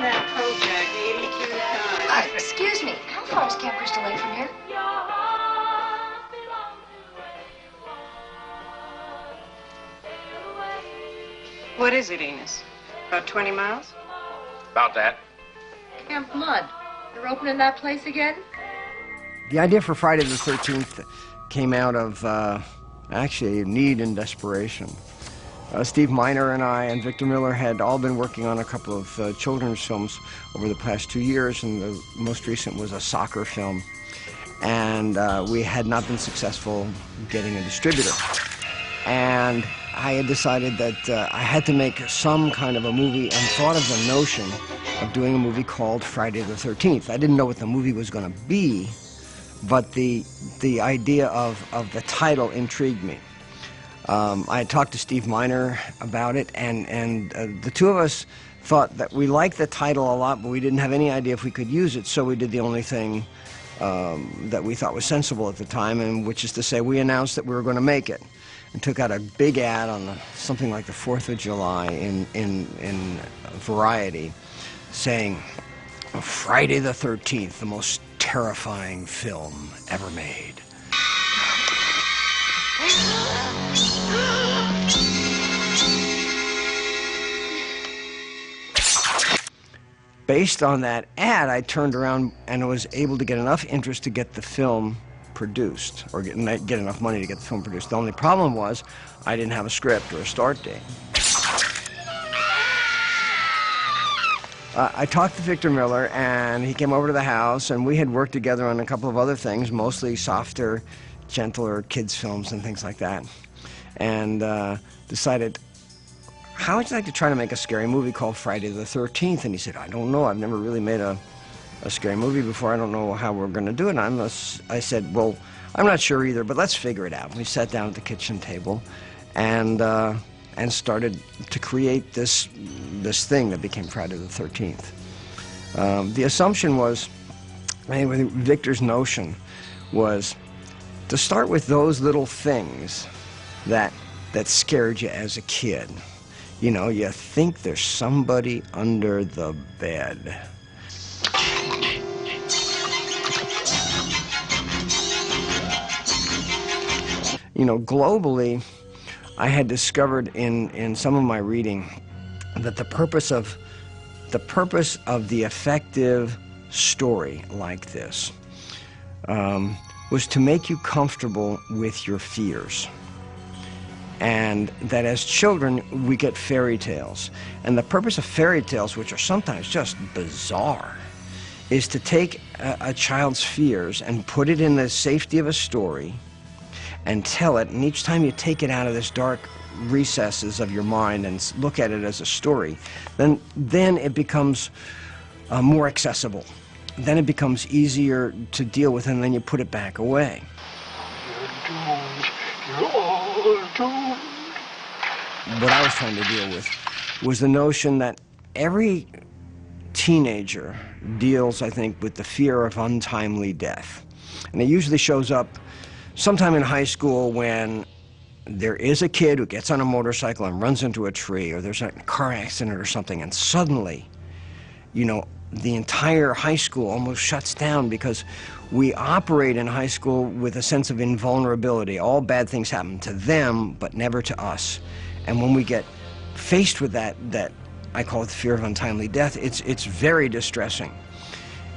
that Kojak 82 times. Excuse me, how far is Camp Crystal Lake from here? What is it, Enos? About 20 miles? About that. Camp Mud. You're opening that place again? The idea for Friday the 13th came out of actually need and desperation. Steve Miner and I and Victor Miller had all been working on a couple of children's films over the past 2 years, and the most recent was a soccer film. And we had not been successful getting a distributor. And I had decided that I had to make some kind of a movie and thought of the notion of doing a movie called Friday the 13th. I didn't know what the movie was going to be, but the idea of the title intrigued me. I had talked to Steve Miner about it, and the two of us thought that we liked the title a lot, but we didn't have any idea if we could use it, so we did the only thing that we thought was sensible at the time, and which is to say we announced that we were going to make it, and took out a big ad on something like the 4th of July in Variety, saying, Friday the 13th, the most terrifying film ever made. Based on that ad, I turned around and was able to get enough interest to get the film produced, or get enough money to get the film produced. The only problem was I didn't have a script or a start date. I talked to Victor Miller, and he came over to the house, and we had worked together on a couple of other things, mostly softer, gentler kids' films and things like that, and decided, how would you like to try to make a scary movie called Friday the 13th? And he said, I don't know, I've never really made a scary movie before, I don't know how we're going to do it. I said, well, I'm not sure either, but let's figure it out. We sat down at the kitchen table and started to create this thing that became Friday the 13th. The assumption was, anyway, Victor's notion was to start with those little things that scared you as a kid. You know, you think there's somebody under the bed. You know, globally, I had discovered in some of my reading that the purpose of the effective story like this was to make you comfortable with your fears. And that as children, we get fairy tales. And the purpose of fairy tales, which are sometimes just bizarre, is to take a child's fears and put it in the safety of a story and tell it. And each time you take it out of this dark recesses of your mind and look at it as a story, then it becomes more accessible. Then it becomes easier to deal with, and then you put it back away. You're all doomed. What I was trying to deal with was the notion that every teenager deals, I think, with the fear of untimely death. And it usually shows up sometime in high school when there is a kid who gets on a motorcycle and runs into a tree, or there's a car accident or something, and suddenly, you know, the entire high school almost shuts down because we operate in high school with a sense of invulnerability. All bad things happen to them, but never to us. And when we get faced with that I call it the fear of untimely death, it's very distressing.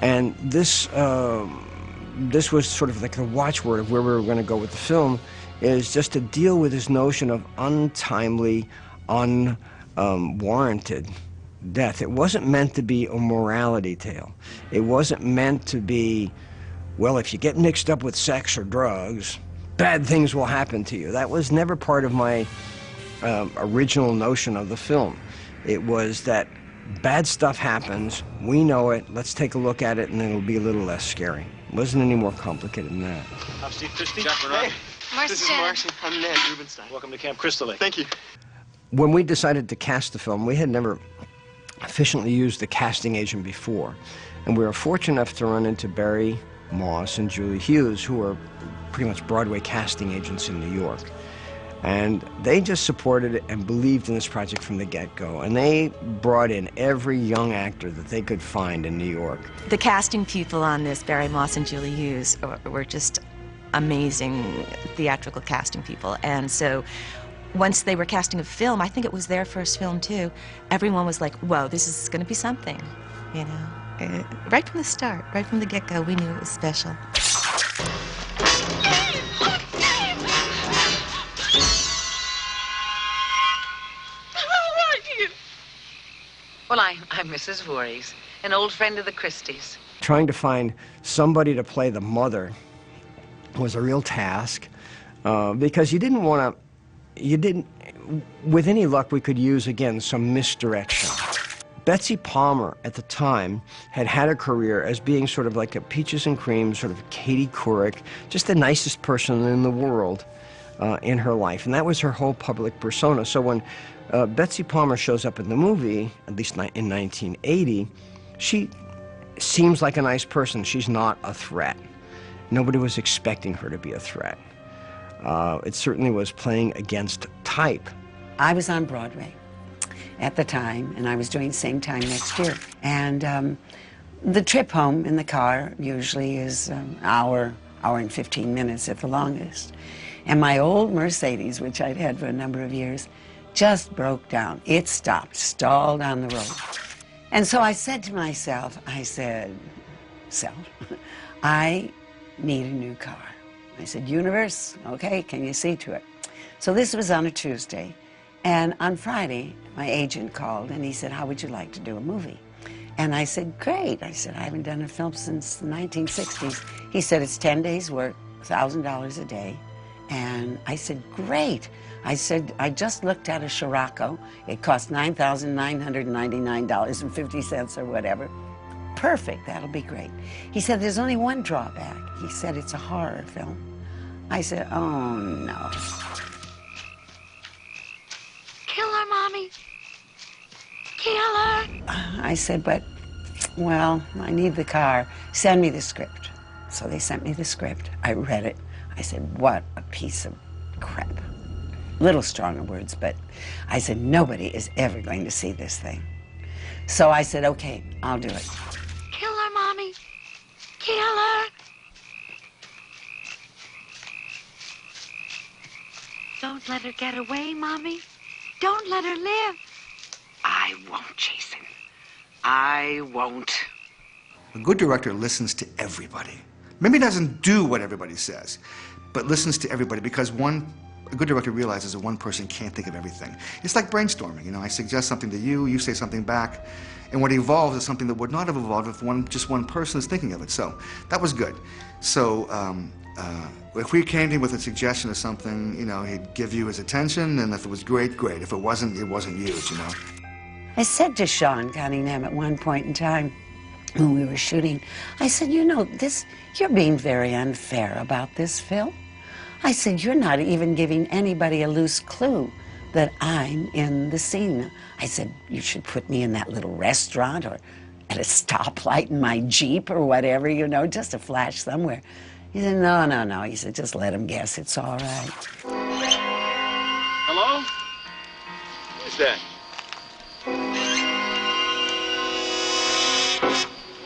And this was sort of like the watchword of where we were going to go with the film, is just to deal with this notion of untimely, unwarranted death. It wasn't meant to be a morality tale. It wasn't meant to be, well, if you get mixed up with sex or drugs, bad things will happen to you. That was never part of my original notion of the film. It was that bad stuff happens, we know it, let's take a look at it, and then it'll be a little less scary. It wasn't any more complicated than that. I'm Steve Christie. Jack Bernard. Marcy. This is Marcy. I'm Ned Rubenstein. Welcome to Camp Crystal Lake. Thank you. When we decided to cast the film, we had never efficiently used a casting agent before. And we were fortunate enough to run into Barry Moss and Julie Hughes, who are pretty much Broadway casting agents in New York. And they just supported it and believed in this project from the get-go. And they brought in every young actor that they could find in New York. The casting people on this, Barry Moss and Julie Hughes, were just amazing theatrical casting people. And so once they were casting a film, I think it was their first film too, everyone was like, whoa, this is going to be something, you know. Right from the start, right from the get-go, we knew it was special. Well, I'm Mrs. Voorhees, an old friend of the Christies. Trying to find somebody to play the mother was a real task because with any luck, we could use, again, some misdirection. Betsy Palmer, at the time, had a career as being sort of like a peaches and cream, sort of Katie Couric, just the nicest person in the world in her life. And that was her whole public persona. So when Betsy Palmer shows up in the movie, at least in 1980, she seems like a nice person. She's not a threat. Nobody was expecting her to be a threat. It certainly was playing against type. I was on Broadway at the time, and I was doing same time next year. And the trip home in the car usually is an hour and 15 minutes at the longest. And my old Mercedes, which I'd had for a number of years, just broke down. It stopped, stalled on the road. And so I said to myself, self, I need a new car. I said, universe, okay, can you see to it? So this was on a Tuesday. And on Friday, my agent called and he said, how would you like to do a movie? And I said, great. I said, I haven't done a film since the 1960s. He said, it's 10 days work, $1,000 a day. And I said, great. I said, I just looked at a Scirocco. It cost $9,999.50 or whatever. Perfect, that'll be great. He said, there's only one drawback. He said, it's a horror film. I said, oh, no. Kill her, Mommy. Kill her. I said, but, well, I need the car. Send me the script. So they sent me the script. I read it. I said, what a piece of crap. Little stronger words, but I said, nobody is ever going to see this thing. So I said, okay, I'll do it. Kill her, Mommy. Kill her. Don't let her get away, Mommy. Don't let her live. I won't, Jason. I won't. A good director listens to everybody. Maybe doesn't do what everybody says, but listens to everybody because a good director realizes that one person can't think of everything. It's like brainstorming, you know, I suggest something to you, you say something back, and what evolves is something that would not have evolved if just one person is thinking of it. So that was good. So if we came to him with a suggestion of something, you know, he'd give you his attention, and if it was great, great. If it wasn't used, you know. I said to Sean Cunningham at one point in time when we were shooting, I said, you know, you're being very unfair about this film. I said, you're not even giving anybody a loose clue that I'm in the scene. I said, you should put me in that little restaurant or at a stoplight in my Jeep or whatever, you know, just a flash somewhere. He said, no, no, no. He said, just let him guess. It's all right. Hello? Who's that?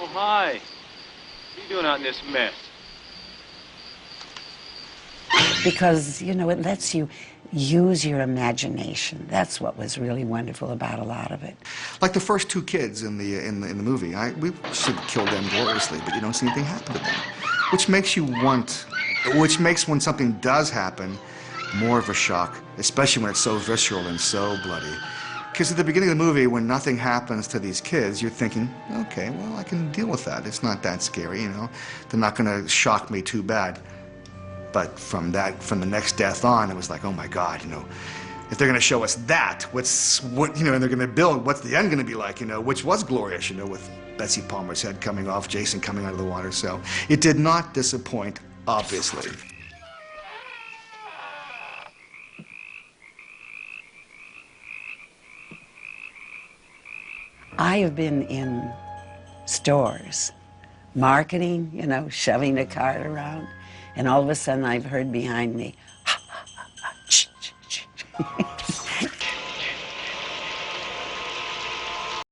Oh, hi. What are you doing out in this mess? Because, you know, it lets you use your imagination. That's what was really wonderful about a lot of it. Like the first two kids in the movie, we should kill them gloriously, but you don't see anything happen to them, which makes when something does happen, more of a shock, especially when it's so visceral and so bloody. Because at the beginning of the movie, when nothing happens to these kids, you're thinking, okay, well, I can deal with that. It's not that scary, you know. They're not going to shock me too bad. But from the next death on, it was like, oh my God, you know, if they're going to show us that, and they're going to build, what's the end going to be like, you know, which was glorious, you know, with Betsy Palmer's head coming off, Jason coming out of the water. So it did not disappoint, obviously. I have been in stores, marketing, you know, shoving a cart around, and all of a sudden I've heard behind me,